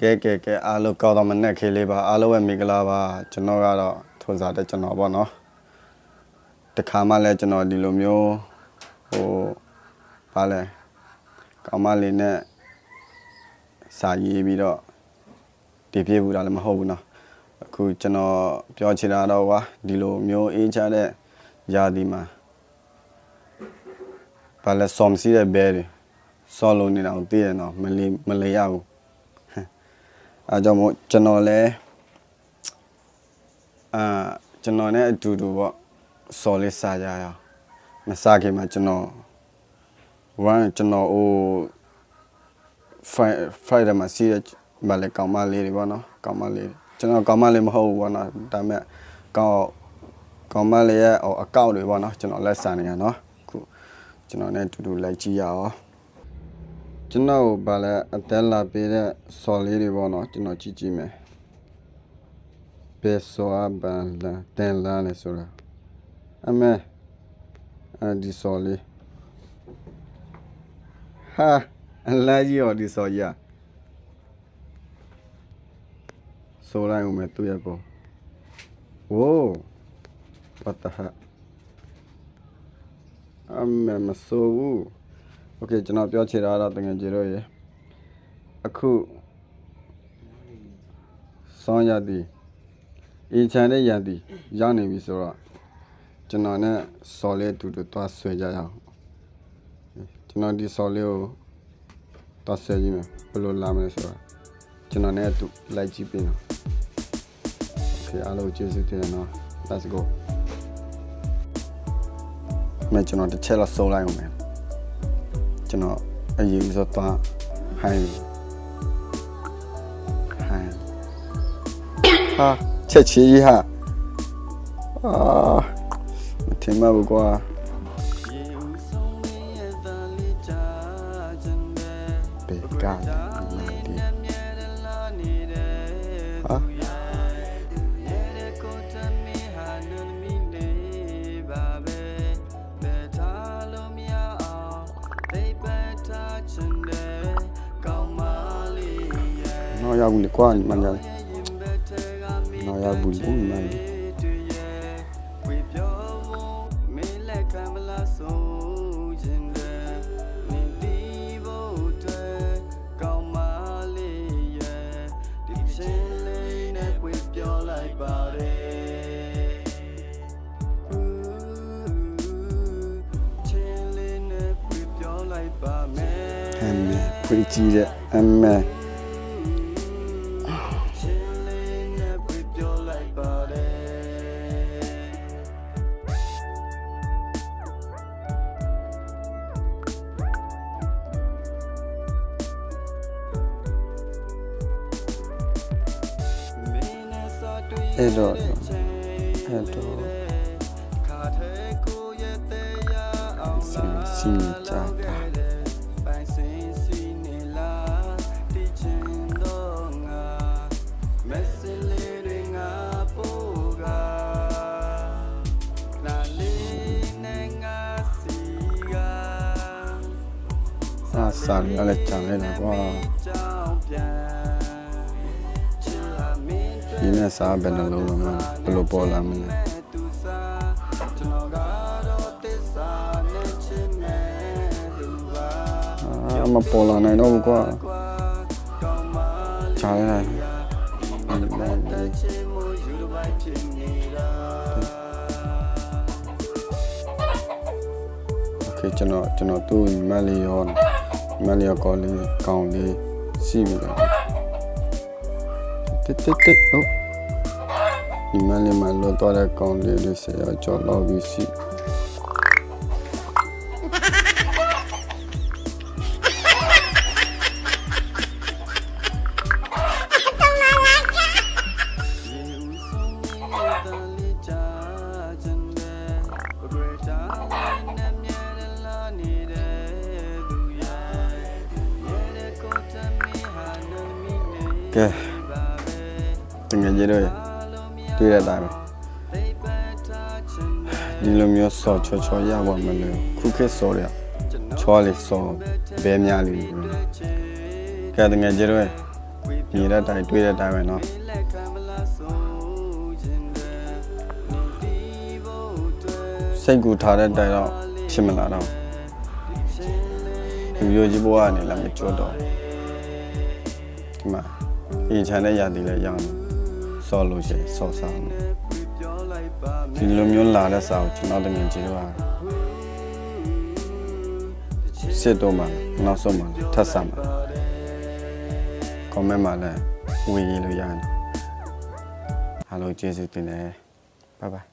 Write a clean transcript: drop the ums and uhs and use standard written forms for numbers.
แกอาลูกก็ต้องมันเนี่ยเคลีบาอาลูกมีกลาบาจนนก็ทุนสาดจนนบ่เนาะแต่ขามาแล้วจนนดีลมโยโอ้ปาเลยก็มาเลยเนี่ยสายบีดอตีเพียบูดาเลยมาหูเนาะคือจนนเปียวชิราดาวะดีลมโยเอชาเดยาดีมาปาเลยสมซีเดเบรีซอลลูนี่เราตีเนาะมันเลยยาวอาจจะมจนนเลยจนนเนี่ยดูว่าสอลิสายามาสาเกมาจนนวันจนนโอไฟเดมาซีบาเลกามาเลดีวะเนาะกามาเลจนนกามาเลมาหูวะเนาะแต่แม่กามาเลเอาอากาศดีวะเนาะจนนเลสานี่เนาะจนนเนี่ยดูไลจียาจนนบาเลเตลาเปเรสอลีดีวะเนาะจนนจีไหมเปโซอาบันลาเตนลาเนี่ยสุราAme di soli ha alaji o di soya sola ume tu ya ko wo pataha ame maso okay ကျွန်တော်ပြောချင်တာတော့တကယ်ကြတော့ရေအခုစောင်းရသည်အင်ချန်တဲ့ရသည်ရောက်နေပြီဆိုတော့ကျွန်တော်နဲ့စော်လေးတူသွားဆွဲကြရအောင်ကျွန်တော်ဒီစော်လေးကိုသွားဆွဲကြည့်မယ်ဘယ်လိုလာမလဲဆိုတော့ကျွန်တော်နဲ့တူလိုက်ကြည့်ပြင်တော့โอเคအားလုံးကျေးဇူးတင်နော် let's go मैंကျွန်တော်တစ်ချက်လောက်စုံလိုက်အောင်မယ်ကျွန်တော်အရင်ဆိုတော့ဟိုင်းဟာချက်ချီဟာထင်မှာဘူးကွာဘေကာဒီဟာနော်ရဘူးလေကွာမှန်တယ်နော်ရဘူးလေမှန်တယ်pretty cheesy andအဲ့တော့စီချာတာစာရလည်းချန်လိုက်တာကွာဒီနေ့စားဘယ်နှလုံးလုံးဘယ်လိုပေါ်လာမလဲမပေါ်လာနိုင်တော့ဘူးကွာချားလိုက်โอเคကျွန်တော်သူ့မန်လီယောကောလေးကောင်းလေးစီးပြီလားတက်ဟုတ်ဒီမန်လီမှာလောတော့တဲ့ကောင်းလေးဆရာကျော်လောက်ပြီးစီးကဲတကယ်ကြီးတော့တွေ့ရတာပဲဒီလိုမျိုးစော်ချောရပါမလို့ခုခေတ်စော်ရချောလေးစော်ဘဲများလေးကဲတကယ်ကြီးတော့ မြည်တဲ့တိုင်းတွေးတဲ့တိုင်းပဲနော်စိတ်ကူထားတဲ့တိုင်းတော့ဖြစ်မလာတော့ဒီမျိုးကြီးဘဝကနေလည်းမကြွတော့ဒီမှာအင်ချန်တဲ့ရာသီလည်းရအောင်ဆော်လို့ရှိရင်ဆော်စားမယ်ဒီလိုမျိုးလာတဲ့စာကိုကျွန်တော်တကယ်ကြည့်တော့စစ်တော့မှနောက်ဆုံးမှထပ်ဆမ်းမှာcomment မှာလည်းဝေးလို့ရတယ်အားလုံးကျေးဇူးတင်တယ်bye bye